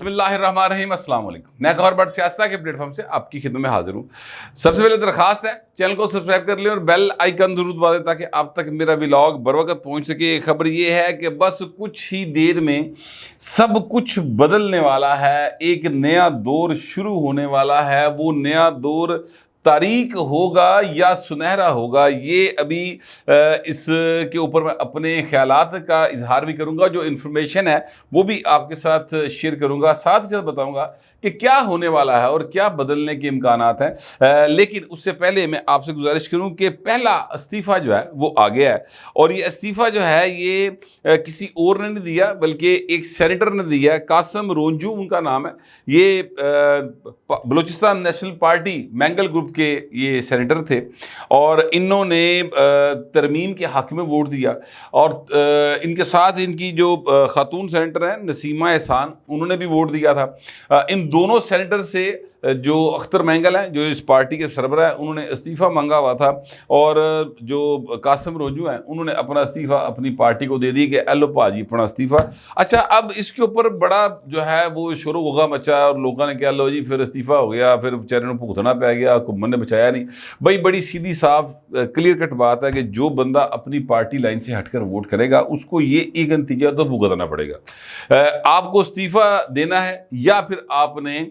بسم اللہ الرحمن الرحیم، السلام علیکم۔ نیا خبر بٹ سیاستہ کے پلیٹ فارم سے آپ کی خدمت میں حاضر ہوں۔ سب سے پہلے درخواست ہے چینل کو سبسکرائب کر لیں اور بیل آئیکن ضرور دبا دیں تاکہ آپ تک میرا ولاگ بر وقت پہنچ سکے۔ خبر یہ ہے کہ بس کچھ ہی دیر میں سب کچھ بدلنے والا ہے، ایک نیا دور شروع ہونے والا ہے۔ وہ نیا دور تاریک ہوگا یا سنہرا ہوگا، یہ ابھی اس کے اوپر میں اپنے خیالات کا اظہار بھی کروں گا، جو انفارمیشن ہے وہ بھی آپ کے ساتھ شیئر کروں گا، ساتھ بتاؤں گا کہ کیا ہونے والا ہے اور کیا بدلنے کے امکانات ہیں۔ لیکن اس سے پہلے میں آپ سے گزارش کروں کہ پہلا استعفیٰ جو ہے وہ آ گیا ہے، اور یہ استعفیٰ جو ہے یہ کسی اور نے نہیں دیا بلکہ ایک سینیٹر نے دیا ہے۔ قاسم رونجو ان کا نام ہے، یہ Balochistan national party Mengal group کے یہ سینیٹر تھے، اور انہوں نے ترمیم کے حق میں ووٹ دیا، اور ان کے ساتھ ان کی جو خاتون سینیٹر ہیں نسیمہ احسان، انہوں نے بھی ووٹ دیا تھا۔ ان دونوں سینیٹر سے جو اختر مینگل ہیں جو اس پارٹی کے سربراہ ہیں، انہوں نے استعفیٰ مانگا ہوا تھا، اور جو قاسم رونجو ہیں انہوں نے اپنا استعفیٰ اپنی پارٹی کو دے دی کہ ایلو پاجی اپنا استعفیٰ۔ اچھا، اب اس کے اوپر بڑا جو ہے وہ شور و غوغا مچا، اور لوگوں نے کہا لو جی پھر استعفیٰ ہو گیا، پھر بیچارے نے بھگتنا پہ گیا، حکومت نے بچایا نہیں۔ بھائی بڑی سیدھی صاف کلیئر کٹ بات ہے کہ جو بندہ اپنی پارٹی لائن سے ہٹ کر ووٹ کرے گا اس کو یہ ایک نتیجہ تو بھگتنا پڑے گا۔ آپ کو استعفیٰ دینا ہے یا پھر آپ نے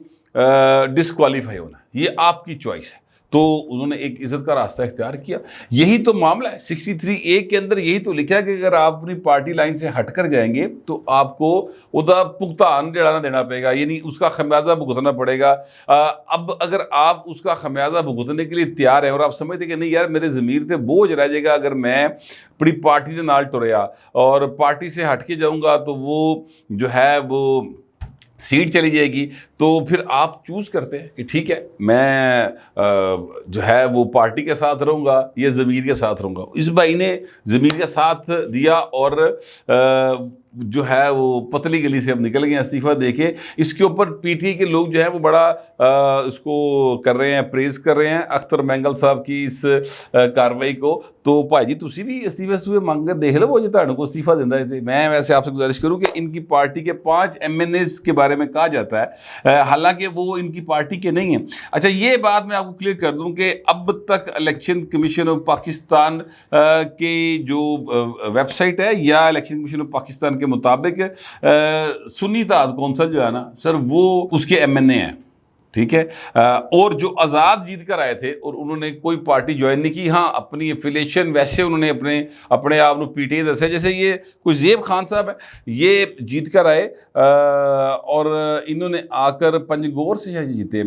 ڈسکوالیفائی ہونا ہے، یہ آپ کی چوائس ہے۔ تو انہوں نے ایک عزت کا راستہ اختیار کیا، یہی تو معاملہ ہے۔ 63A کے اندر یہی تو لکھا ہے کہ اگر آپ اپنی پارٹی لائن سے ہٹ کر جائیں گے تو آپ کو ادا بھگتان جڑانا دینا پڑے گا، یعنی اس کا خمیازہ بھگتنا پڑے گا۔ اب اگر آپ اس کا خمیازہ بھگتنے کے لیے تیار ہیں اور آپ سمجھتے کہ نہیں یار میرے ضمیر تے بوجھ رہ جائے گا اگر میں اپنی پارٹی کے نال ٹریا اور پارٹی سے ہٹ کے جاؤں گا تو وہ جو ہے وہ سیٹ چلی جائے گی، تو پھر آپ چوز کرتے ہیں کہ ٹھیک ہے میں جو ہے وہ پارٹی کے ساتھ رہوں گا یا ضمیر کے ساتھ رہوں گا۔ اس بھائی نے ضمیر کے ساتھ دیا اور جو ہے وہ پتلی گلی سے اب نکل گئے استعفیٰ دے کے۔ اس کے اوپر پی ٹی آئی کے لوگ جو ہے وہ بڑا اس کو کر رہے ہیں، پریز کر رہے ہیں اختر مینگل صاحب کی اس کاروائی کو۔ تو بھائی جی تسی بھی استعفیٰ مانگ کے دیکھ لو، وہ جو تہاڈوں کو استعفیٰ دیندا ہے۔ میں ویسے آپ سے گزارش کروں کہ ان کی پارٹی کے 5 MNAs کے بارے میں کہا جاتا ہے، حالانکہ وہ ان کی پارٹی کے نہیں ہیں۔ اچھا، یہ بات میں آپ کو کلیئر کر دوں کہ اب تک الیکشن کمیشن آف پاکستان کی جو ویب سائٹ ہے یا الیکشن کمیشن آف پاکستان کے مطابق سنی اتحاد کونسل جو ہے نا سر، وہ اس کے MNA ہیں، ٹھیک ہے۔ اور جو آزاد جیت کر آئے تھے اور انہوں نے کوئی پارٹی جوائن نہیں کی، ہاں اپنی افیلیشن ویسے انہوں نے اپنے آپ کو پی ٹی آئی دسے، جیسے یہ کوئی زیب خان صاحب ہے، یہ جیت کر آئے اور انہوں نے آ کر پنجگور سے شاید جیتے۔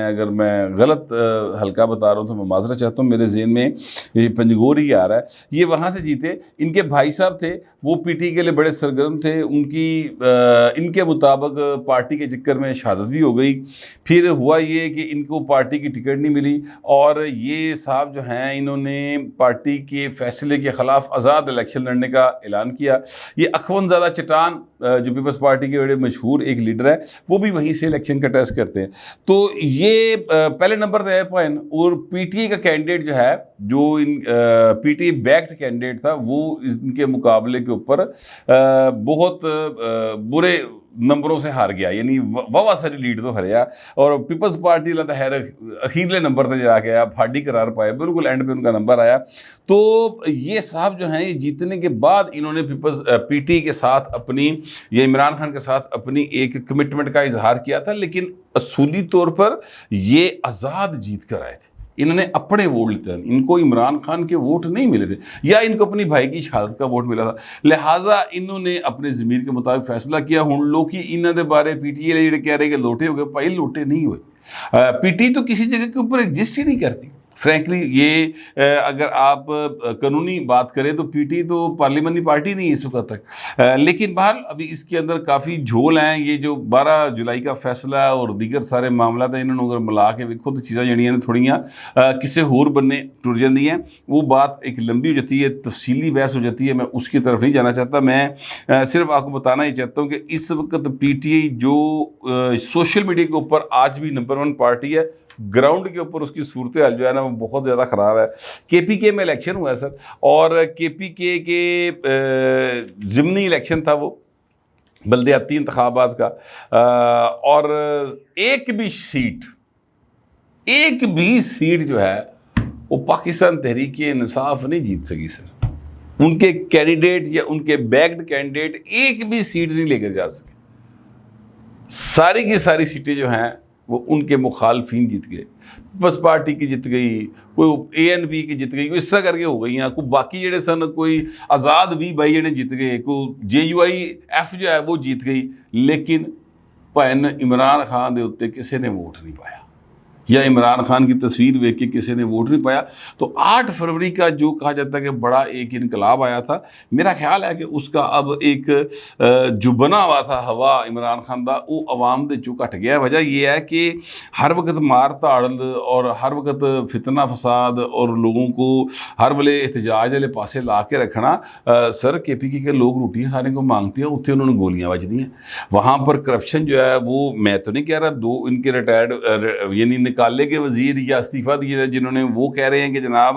اگر میں غلط ہلکا بتا رہا ہوں تو میں معذرت چاہتا ہوں، میرے ذہن میں یہ پنجگور ہی آ رہا ہے۔ یہ وہاں سے جیتے، ان کے بھائی صاحب تھے، وہ پی ٹی آئی کے لیے بڑے سرگرم تھے، ان کے مطابق پارٹی کے چکر میں شہادت بھی ہو گئی۔ پھر ہوا یہ کہ ان کو پارٹی کی ٹکٹ نہیں ملی، اور یہ صاحب جو ہیں انہوں نے پارٹی کے فیصلے کے خلاف آزاد الیکشن لڑنے کا اعلان کیا۔ یہ اخون زادہ چٹان جو پیپلز پارٹی کے بڑے مشہور ایک لیڈر ہے، وہ بھی وہیں سے الیکشن کا ٹیسٹ کرتے ہیں۔ تو یہ پہلے نمبر پہ ہے پوائنٹ، اور پی ٹی آئی کا کینڈیڈیٹ جو ہے، جو P T I backed candidate تھا، وہ ان کے مقابلے کے اوپر بہت برے نمبروں سے ہار گیا، یعنی واہ ساری لیڈ تو ہریا، اور پیپلز پارٹی اخیرلے نمبر پہ جا کے آیا، پھاڑی قرار پایا، بالکل اینڈ پہ ان کا نمبر آیا۔ تو یہ صاحب جو ہیں یہ جیتنے کے بعد انہوں نے پی ٹی آئی کے ساتھ اپنی یا عمران خان کے ساتھ اپنی ایک کمٹمنٹ کا اظہار کیا تھا، لیکن اصولی طور پر یہ آزاد جیت کر آئے تھے، انہوں نے اپنے ووٹ لیتے ہیں، ان کو عمران خان کے ووٹ نہیں ملے تھے، یا ان کو اپنی بھائی کی شہادت کا ووٹ ملا تھا، لہٰذا انہوں نے اپنے ضمیر کے مطابق فیصلہ کیا۔ ہن لوگ انہوں نے بارے پی ٹی آئی جڑے کہہ رہے کہ لوٹے ہو گئے، بھائی لوٹے نہیں ہوئے۔ پی ٹی آئی تو کسی جگہ کے اوپر ایگزسٹ ہی نہیں کرتی فرینکلی۔ یہ اگر آپ قانونی بات کریں تو پی ٹی آئی تو پارلیمنٹری پارٹی نہیں ہے اس وقت تک، لیکن بہرحال ابھی اس کے اندر کافی جھول ہیں۔ یہ جو 12 جولائی کا فیصلہ ہے اور دیگر سارے معاملات ہیں، انہوں نے اگر ملا کے ویکھو تو چیزاں جڑیاں نے تھوڑیاں کسے ہور بننے ٹر جاندی ہیں، وہ بات ایک لمبی ہو جاتی ہے، تفصیلی بحث ہو جاتی ہے، میں اس کی طرف نہیں جانا چاہتا۔ میں صرف آپ کو بتانا ہی چاہتا ہوں کہ اس وقت پی ٹی آئی جو سوشل میڈیا کے اوپر آج بھی نمبر 1 پارٹی ہے، گراؤنڈ کے اوپر اس کی صورتحال جو ہے نا وہ بہت زیادہ خراب ہے۔ کے پی کے میں الیکشن ہوا ہے سر، اور کے پی کے ضمنی الیکشن تھا وہ، بلدیاتی انتخابات کا، اور ایک بھی سیٹ جو ہے وہ پاکستان تحریک انصاف نہیں جیت سکی سر. ان کے کینڈیڈیٹ یا ان کے بیکڈ کینڈیڈیٹ ایک بھی سیٹ نہیں لے کر جا سکے. ساری کی ساری سیٹیں جو ہیں وہ ان کے مخالفین جیت گئے. پیپلز پارٹی کی جیت گئی، کوئی ANP کی جیت گئی، کوئی اس طرح کر کے ہو گئی ہیں. کوئی باقی جڑے سن کوئی آزاد بھی بھائی جڑے جیت گئے، کوئی JUIF جو ہے وہ جیت گئی. لیکن بھین عمران خان دے اتنے کسی نے ووٹ نہیں پایا، یا عمران خان کی تصویر دیکھ کے کسی نے ووٹ نہیں پایا. تو 8 فروری کا جو کہا جاتا ہے کہ بڑا ایک انقلاب آیا تھا، میرا خیال ہے کہ اس کا اب ایک جو بنا ہوا تھا ہوا عمران خان دا، وہ عوام دے چو گھٹ گیا. وجہ یہ ہے کہ ہر وقت مار تاڑ اور ہر وقت فتنہ فساد اور لوگوں کو ہر ویلے احتجاج والے پاسے لا کے رکھنا. سر KPK کے لوگ روٹیاں کھانے کو مانگتے ہیں، اتنے انہوں نے گولیاں بج دی ہیں. وہاں پر کرپشن جو ہے وہ، میں تو نہیں کہہ رہا 2 ان کے ریٹائرڈ یعنی نکالے کے وزیر یا استعفیٰ دیے جنہوں نے، وہ کہہ رہے ہیں کہ جناب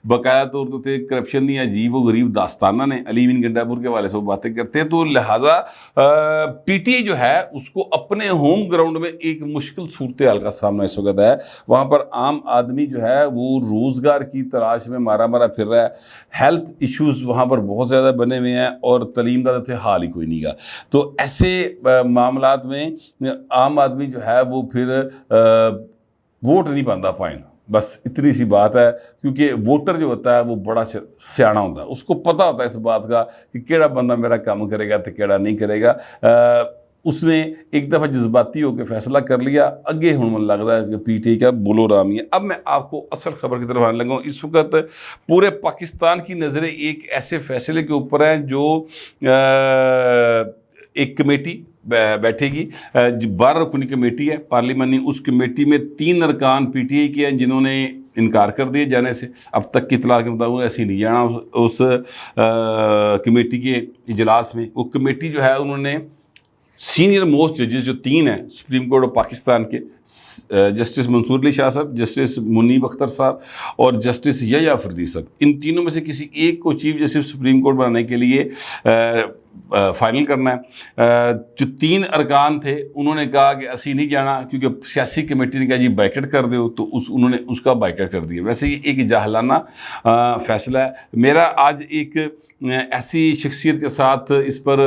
باقاعدہ طور پہ کرپشن نہیں، عجیب و غریب داستانہ نے علی بن گنڈا پور کے حوالے سے وہ باتیں کرتے ہیں. تو لہٰذا PTI جو ہے اس کو اپنے ہوم گراؤنڈ میں ایک مشکل صورتحال کا سامنا اس وقت ہے. وہاں پر عام آدمی جو ہے وہ روزگار کی تلاش میں مارا پھر رہا ہے. ہیلتھ ایشوز وہاں پر بہت زیادہ بنے ہوئے ہیں، اور تعلیم کا تو حال ہی کوئی نہیں گا. تو ایسے معاملات میں عام آدمی جو ہے وہ پھر ووٹ نہیں پاتا پائن. بس اتنی سی بات ہے، کیونکہ ووٹر جو ہوتا ہے وہ بڑا سیاڑا ہوتا ہے، اس کو پتہ ہوتا ہے اس بات کا کہ کیڑا بندہ میرا کام کرے گا تو کیڑا نہیں کرے گا. اس نے ایک دفعہ جذباتی ہو کے فیصلہ کر لیا، اگے ہوں من لگتا ہے کہ PTI کا بولو رامی ہے. اب میں آپ کو اصل خبر کی طرف آنے لگا ہوں. اس وقت پورے پاکستان کی نظریں ایک ایسے فیصلے کے اوپر ہیں جو ایک کمیٹی بیٹھے گی، 12 رکنی کمیٹی ہے پارلیمانی. اس کمیٹی میں 3 ارکان PTI کے ہیں جنہوں نے انکار کر دیے جانے سے. اب تک کی اطلاع کے مطابق ایسی نہیں جانا اس کمیٹی کے اجلاس میں. وہ کمیٹی جو ہے انہوں نے سینئر موسٹ ججز جو 3 ہیں سپریم کورٹ آف پاکستان کے، جسٹس منصور علی شاہ صاحب، جسٹس منیب اختر صاحب اور جسٹس یحییٰ فریدی صاحب، ان تینوں میں سے کسی ایک کو چیف جسٹس سپریم کورٹ بنانے کے لیے فائنل کرنا ہے. جو 3 ارکان تھے انہوں نے کہا کہ اسی نہیں جانا، کیونکہ سیاسی کمیٹی نے کہا جی بائیکٹ کر دو، تو انہوں نے اس کا بائیکٹ کر دیا. ویسے یہ ایک جاہلانہ فیصلہ ہے. میرا آج ایک ایسی شخصیت کے ساتھ اس پر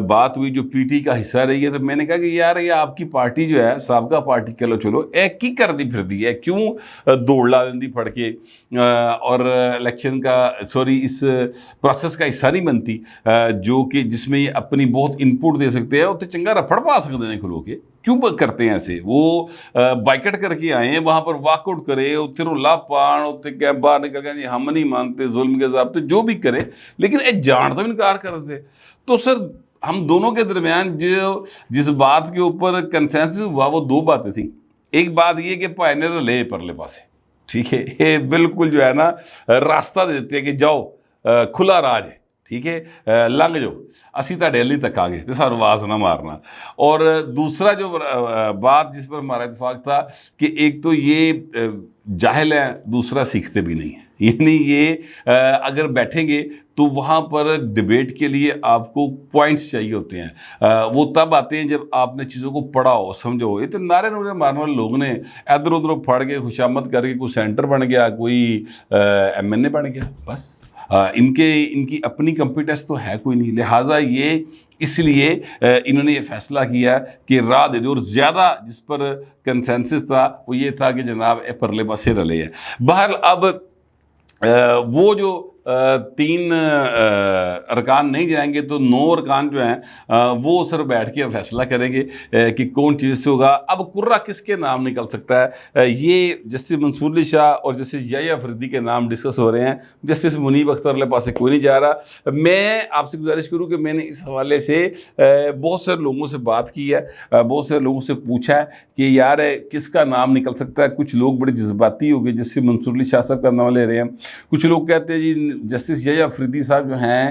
بات ہوئی جو PTI کا حصہ رہی ہے، تو میں نے کہا کہ یار یہ آپ کی پارٹی جو ہے سابقہ پارٹی چلو ایک کی کر دی پھر دی ہے، کیوں دوڑ لا دیں پڑھ کے اور الیکشن کا اس پروسیس کا حصہ نہیں بنتی، جو کہ جس میں یہ اپنی بہت انپٹ دے سکتے ہیں. اور تو چنگا رفڑ پا سکتے ہیں کھلو کے، کیوں کرتے ہیں ایسے؟ وہ بائیکٹ کر کے آئے ہیں، وہاں پر واک آؤٹ کرے، اتنے رولا پان، اتنے باہر نکل گئے ہم نہیں مانتے ظلم کے ضابطے جو بھی کرے، لیکن ایک جان تو انکار کر دے. تو سر ہم دونوں کے درمیان جس بات کے اوپر کنسنسس ہوا وہ 2 باتیں تھیں. ایک بات یہ کہ پائے نے لے پرلے پاسے، ٹھیک ہے، یہ بالکل جو ہے نا راستہ دیتے ہیں کہ جاؤ کھلا راج ہے، ٹھیک ہے، لنگ جو اسی تا ڈیلی تک آگے تو سارا آواز نہ مارنا. اور دوسرا جو بات جس پر ہمارا اتفاق تھا کہ ایک تو یہ جاہل ہے، دوسرا سیکھتے بھی نہیں ہیں. یعنی یہ اگر بیٹھیں گے تو وہاں پر ڈیبیٹ کے لیے آپ کو پوائنٹس چاہیے ہوتے ہیں، وہ تب آتے ہیں جب آپ نے چیزوں کو پڑھا ہو، سمجھو ہو. یہ تو نعرے مارنے والے لوگ نے ادھر ادھر پھڑ کے خوشامد کر کے کوئی سینٹر بن گیا، کوئی MNA بن گیا، بس ان کی اپنی کمپیٹنس تو ہے کوئی نہیں. لہٰذا یہ اس لیے انہوں نے یہ فیصلہ کیا کہ راہ دے دو. اور زیادہ جس پر کنسنسس تھا وہ یہ تھا کہ جناب اے پرلے پاسے رلے ہے. بہرحال اب وہ جو 3 ارکان نہیں جائیں گے تو 9 ارکان جو ہیں وہ سر بیٹھ کے فیصلہ کریں گے کہ کون چیز سے ہوگا. اب کرہ کس کے نام نکل سکتا ہے، یہ جسٹس منصور علی شاہ اور جسٹس یحییٰ فریدی کے نام ڈسکس ہو رہے ہیں. جسٹس منیب اختر والے پاس کوئی نہیں جا رہا. میں آپ سے گزارش کروں کہ میں نے اس حوالے سے بہت سے لوگوں سے بات کی ہے، بہت سے لوگوں سے پوچھا ہے کہ یار کس کا نام نکل سکتا ہے. کچھ لوگ بڑے جذباتی ہو گئے، جسٹس منصور علی شاہ صاحب کا نام لے رہے ہیں. کچھ لوگ کہتے ہیں جی جسٹس یحییٰ فریدی صاحب جو ہیں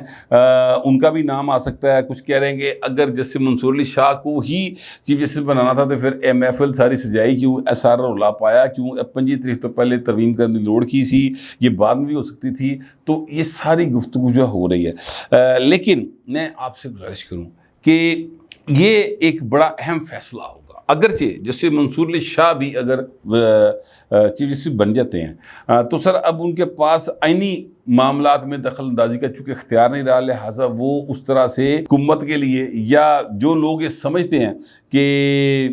ان کا بھی نام آ سکتا ہے. کچھ کہہ رہے ہیں کہ اگر جسٹس منصور علی شاہ کو ہی چیف جسٹس بنانا تھا تو پھر محفل ساری سجائی کیوں، ایسا رولا پایا کیوں، 25 تاریخ تو پہلے ترمیم کرنے کی لوڑ کی سی، یہ بعد میں بھی ہو سکتی تھی. تو یہ ساری گفتگو جو ہو رہی ہے. لیکن میں آپ سے گزارش کروں کہ یہ ایک بڑا اہم فیصلہ ہوگا۔ اگرچہ جیسے منصور علی شاہ بھی اگر چیف جسٹس بن جاتے ہیں تو سر اب ان کے پاس آئینی معاملات میں دخل اندازی کا چونکہ اختیار نہیں رہا، لہٰذا وہ اس طرح سے حکومت کے لیے یا جو لوگ یہ سمجھتے ہیں کہ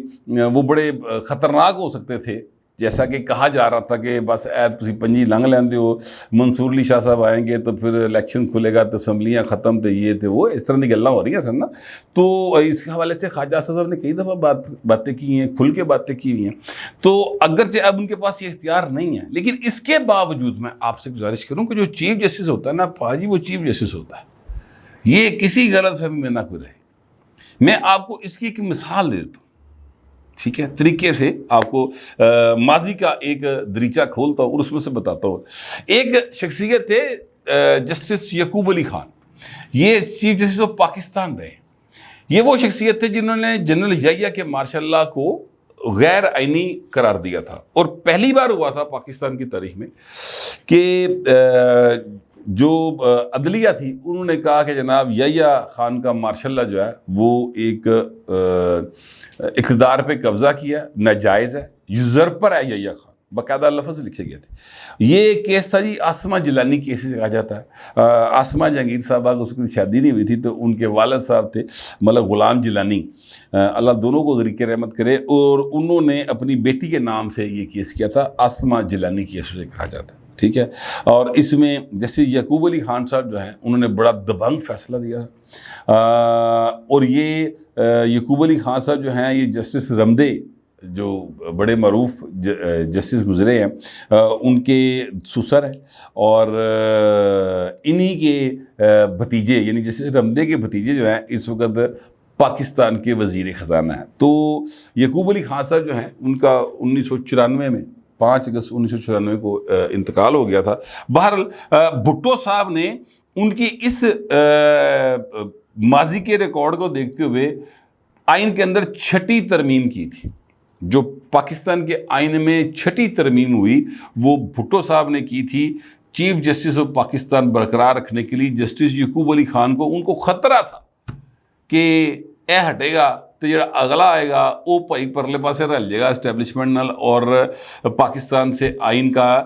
وہ بڑے خطرناک ہو سکتے تھے، جیسا کہ کہا جا رہا تھا کہ بس تسی پنجی لنگ لیندے ہو، منصور علی شاہ صاحب آئیں گے تو پھر الیکشن کھلے گا تو اسمبلیاں ختم تھے، یہ تھے وہ، اس طرح کی گلاں ہو رہی ہیں سر نا۔ تو اس کے حوالے سے خواجہ صاحب نے کئی دفعہ باتیں کی ہیں، کھل کے باتیں کی ہوئی ہیں۔ تو اگرچہ اب ان کے پاس یہ اختیار نہیں ہے، لیکن اس کے باوجود میں آپ سے گزارش کروں کہ جو چیف جسٹس ہوتا ہے نا پاجی، وہ چیف جسٹس ہوتا ہے، یہ کسی غلط فہمی میں نہ کوئی رہے۔ میں آپ کو اس کی ایک مثال دے دیتا ہوں، ٹھیک ہے، طریقے سے آپ کو ماضی کا ایک دریچہ کھولتا ہوں اور اس میں سے بتاتا ہوں۔ ایک شخصیت تھے جسٹس یعقوب علی خان، یہ چیف جسٹس آف پاکستان رہے۔ یہ وہ شخصیت تھے جنہوں نے جنرل یحییٰ کے مارشاء اللہ کو غیر آئینی قرار دیا تھا، اور پہلی بار ہوا تھا پاکستان کی تاریخ میں کہ جو عدلیہ تھی انہوں نے کہا کہ جناب یحییٰ خان کا مارشاء اللہ جو ہے وہ ایک اقتدار پہ قبضہ کیا، ناجائز ہے، یوزرپر ہے یحییٰ خان، باقاعدہ لفظ لکھے گئے تھے۔ یہ کیس تھا جی آسمہ جیلانی کیس سے کہا جاتا ہے۔ آسمہ جہانگیر صاحبہ کو اس کی شادی نہیں ہوئی تھی تو ان کے والد صاحب تھے ملک غلام جیلانی، اللہ دونوں کو غریق رحمت کرے، اور انہوں نے اپنی بیٹی کے نام سے یہ کیس کیا تھا، آسمہ جیلانی کیس سے کہا جاتا ہے، ٹھیک ہے۔ اور اس میں جیسے یعقوب علی خان صاحب جو ہیں انہوں نے بڑا دبنگ فیصلہ دیا، اور یہ یعقوب علی خان صاحب جو ہیں یہ جسٹس رمدے جو بڑے معروف جسٹس گزرے ہیں ان کے سسر ہیں، اور انہی کے بھتیجے یعنی جسٹس رمدے کے بھتیجے جو ہیں اس وقت پاکستان کے وزیر خزانہ ہیں۔ تو یعقوب علی خان صاحب جو ہیں ان کا 1994 میں 5 اگست 1994 کو انتقال ہو گیا تھا۔ بہرحال بھٹو صاحب نے ان کی اس ماضی کے ریکارڈ کو دیکھتے ہوئے آئین کے اندر 6ٹی ترمیم کی تھی۔ جو پاکستان کے آئین میں 6ٹی ترمیم ہوئی وہ بھٹو صاحب نے کی تھی چیف جسٹس آف پاکستان برقرار رکھنے کے لیے۔ جسٹس یعقوب علی خان کو ان کو خطرہ تھا کہ اے ہٹے گا تو جڑا اگلا آئے گا وہ بھائی پرلے پاسے رل جائے گا اسٹیبلشمنٹ نال، اور پاکستان سے آئین کا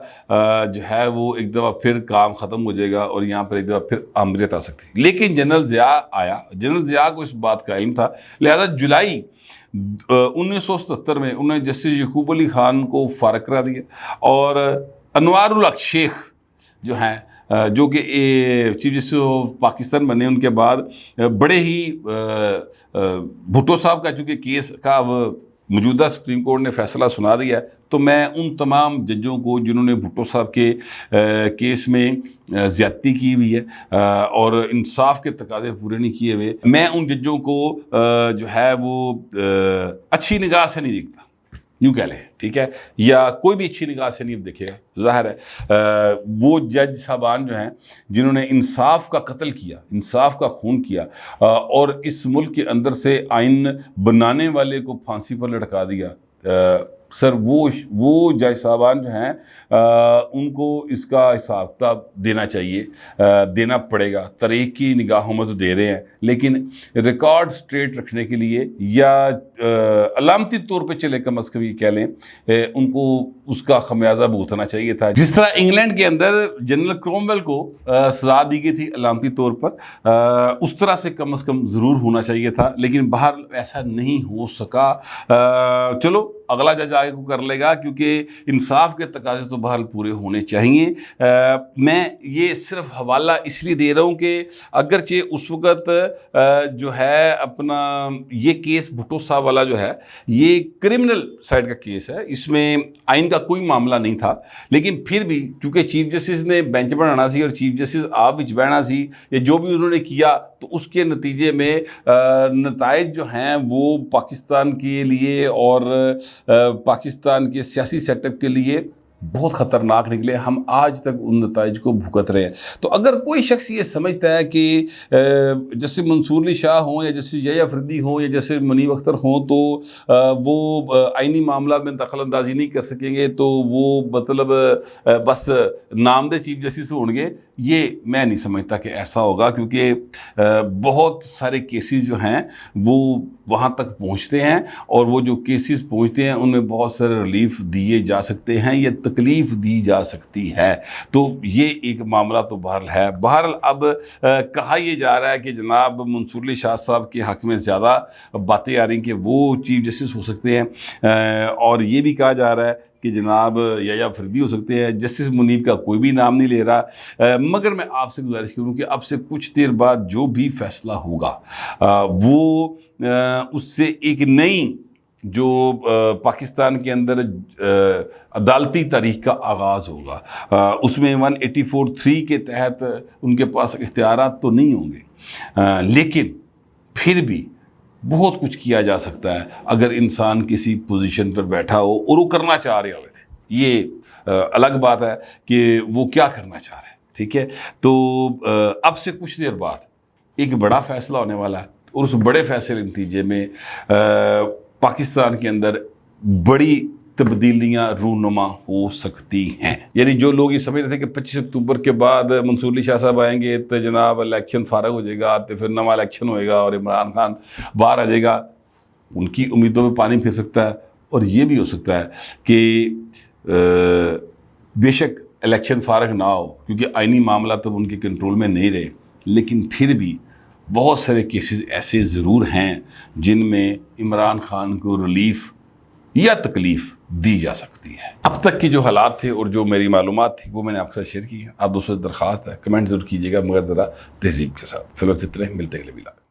جو ہے وہ ایک دفعہ پھر کام ختم ہو جائے گا اور یہاں پر ایک دفعہ پھر آمریت آ سکتی۔ لیکن جنرل ضیاء آیا، جنرل ضیاء کو اس بات کا علم تھا، لہذا جولائی 1977 میں انہوں نے جسٹس یعقوب علی خان کو فارغ کرا دیا، اور انوار الحق شیخ جو ہیں جو کہ چیف جسٹس آف پاکستان بنے ان کے بعد بڑے ہی بھٹو صاحب کا چونکہ کیس کا اب موجودہ سپریم کورٹ نے فیصلہ سنا دیا ہے، تو میں ان تمام ججوں کو جنہوں نے بھٹو صاحب کے کیس میں زیادتی کی ہوئی ہے اور انصاف کے تقاضے پورے نہیں کیے ہوئے، میں ان ججوں کو جو ہے وہ اچھی نگاہ سے نہیں دیکھتا، یوں کہہ لیں، ٹھیک ہے، یا کوئی بھی اچھی نگاہ سے نہیں دیکھے گا۔ ظاہر ہے وہ جج صاحبان جو ہیں جنہوں نے انصاف کا قتل کیا، انصاف کا خون کیا، اور اس ملک کے اندر سے آئین بنانے والے کو پھانسی پر لٹکا دیا، سر وہ جج صاحبان جو ہیں ان کو اس کا حساب کتاب دینا چاہیے، دینا پڑے گا۔ تاریخ کی نگاہوں میں تو دے رہے ہیں، لیکن ریکارڈ سٹریٹ رکھنے کے لیے یا علامتی طور پہ چلے کم از کم یہ کہہ لیں ان کو اس کا خمیازہ بھگتنا چاہیے تھا۔ جس طرح انگلینڈ کے اندر جنرل کرومویل کو سزا دی گئی تھی علامتی طور پر، اس طرح سے کم از کم ضرور ہونا چاہیے تھا، لیکن باہر ایسا نہیں ہو سکا۔ چلو اگلا جج آگے کو کر لے گا، کیونکہ انصاف کے تقاضے تو بہرحال پورے ہونے چاہیے۔ میں یہ صرف حوالہ اس لیے دے رہا ہوں کہ اگرچہ اس وقت جو ہے اپنا یہ کیس بھٹو صاحب والا جو ہے یہ کرمنل سائڈ کا کیس ہے، اس میں آئین کا کوئی معاملہ نہیں تھا، لیکن پھر بھی چونکہ چیف جسٹس نے بینچ بنانا سی اور چیف جسٹس آپ بچ بہنا سی، یا جو بھی انہوں نے کیا تو اس کے نتیجے میں نتائج جو ہیں وہ پاکستان کے لیے اور پاکستان کے سیاسی سیٹ اپ کے لیے بہت خطرناک نکلے۔ ہم آج تک ان نتائج کو بھگت رہے ہیں۔ تو اگر کوئی شخص یہ سمجھتا ہے کہ جیسے منصور علی شاہ ہوں یا جیسے یحییٰ افریدی ہوں یا جیسے منیب اختر ہوں تو وہ آئینی معاملات میں دخل اندازی نہیں کر سکیں گے، تو وہ مطلب بس نام دے چیف جسٹس ہوں گے، یہ میں نہیں سمجھتا کہ ایسا ہوگا، کیونکہ بہت سارے کیسز جو ہیں وہ وہاں تک پہنچتے ہیں، اور وہ جو کیسز پہنچتے ہیں ان میں بہت سارے ریلیف دیے جا سکتے ہیں یا تکلیف دی جا سکتی ہے۔ تو یہ ایک معاملہ تو بہرحال ہے۔ بہرحال اب کہا یہ جا رہا ہے کہ جناب منصور علی شاہ صاحب کے حق میں زیادہ باتیں آ رہی ہیں کہ وہ چیف جسٹس ہو سکتے ہیں، اور یہ بھی کہا جا رہا ہے کہ جناب یحییٰ افریدی ہو سکتے ہیں۔ جسٹس منیب کا کوئی بھی نام نہیں لے رہا، مگر میں آپ سے گزارش کروں کہ اب سے کچھ دیر بعد جو بھی فیصلہ ہوگا وہ اس سے ایک نئی جو پاکستان کے اندر عدالتی تاریخ کا آغاز ہوگا۔ اس میں 184(3) کے تحت ان کے پاس اختیارات تو نہیں ہوں گے، لیکن پھر بھی بہت کچھ کیا جا سکتا ہے اگر انسان کسی پوزیشن پر بیٹھا ہو اور وہ کرنا چاہ رہے ہوئے تھے۔ یہ الگ بات ہے کہ وہ کیا کرنا چاہ رہے ہیں، ٹھیک ہے۔ تو اب سے کچھ دیر بعد ایک بڑا فیصلہ ہونے والا ہے، اور اس بڑے فیصلے کے نتیجے میں پاکستان کے اندر بڑی تبدیلیاں رونما ہو سکتی ہیں۔ یعنی جو لوگ یہ سمجھ رہے تھے کہ 25 اکتوبر کے بعد منصور علی شاہ صاحب آئیں گے تو جناب الیکشن فارغ ہو جائے گا، تو پھر نواں الیکشن ہوئے گا اور عمران خان باہر آ جائے گا، ان کی امیدوں پہ پانی پھر سکتا ہے۔ اور یہ بھی ہو سکتا ہے کہ بے شک الیکشن فارغ نہ ہو، کیونکہ آئینی معاملہ تو ان کے کنٹرول میں نہیں رہے، لیکن پھر بھی بہت سارے کیسز ایسے ضرور ہیں جن میں عمران خان کو ریلیف یا تکلیف دی جا سکتی ہے۔ اب تک کے جو حالات تھے اور جو میری معلومات تھی وہ میں نے آپ کے ساتھ شیئر کی ہے۔ آپ دوستوں سے درخواست ہے کمنٹ ضرور کیجیے گا، مگر ذرا تہذیب کے ساتھ۔ فی الوقت اتنے، ملتے ہیں اگلے ویلاگ۔